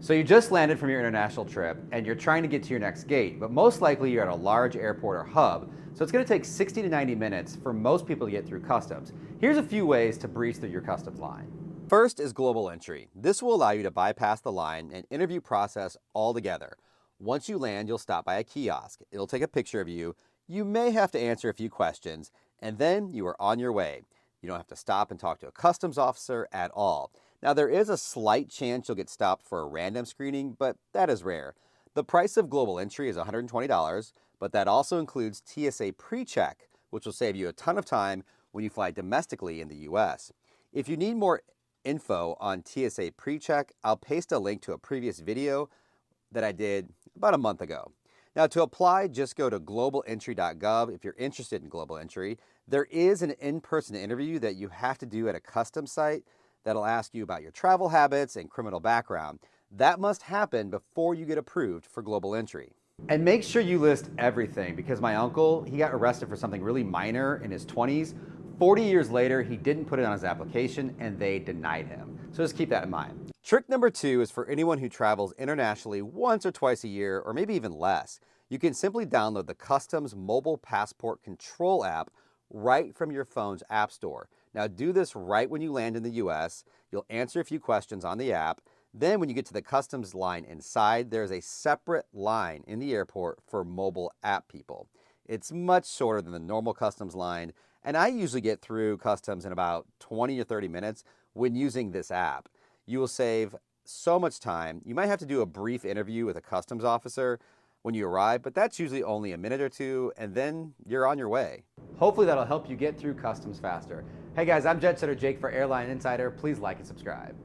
So you just landed from your international trip and you're trying to get to your next gate, but most likely you're at a large airport or hub, so it's going to take 60 to 90 minutes for most people to get through customs. Here's a few ways to breeze through your customs line. First is global entry. This will allow you to bypass the line and interview process altogether. Once you land, you'll stop by a kiosk. It'll take a picture of you. You may have to answer a few questions, and then you are on your way. You don't have to stop and talk to a customs officer at all. Now, there is a slight chance you'll get stopped for a random screening, but that is rare. The price of global entry is $120, but that also includes TSA PreCheck, which will save you a ton of time when you fly domestically in the US. If you need more info on TSA PreCheck, I'll paste a link to a previous video that I did about a month ago. Now, to apply, just go to globalentry.gov if you're interested in global entry. There is an in-person interview that you have to do at a customs site that'll ask you about your travel habits and criminal background. That must happen before you get approved for global entry. And make sure you list everything, because my uncle, he got arrested for something really minor in his 20s. 40 years later, he didn't put it on his application and they denied him. So just keep that in mind. Trick number 2 is for anyone who travels internationally once or twice a year, or maybe even less. You can simply download the Customs Mobile Passport Control app right from your phone's app store. Now, do this right when you land in the US. You'll answer a few questions on the app. Then when you get to the customs line inside, there's a separate line in the airport for mobile app people. It's much shorter than the normal customs line, and I usually get through customs in about 20 or 30 minutes when using this app. You will save so much time. You might have to do a brief interview with a customs officer when you arrive, but that's usually only a minute or two, and then you're on your way. Hopefully that'll help you get through customs faster. Hey guys, I'm Jet Setter Jake for Airline Insider. Please like and subscribe.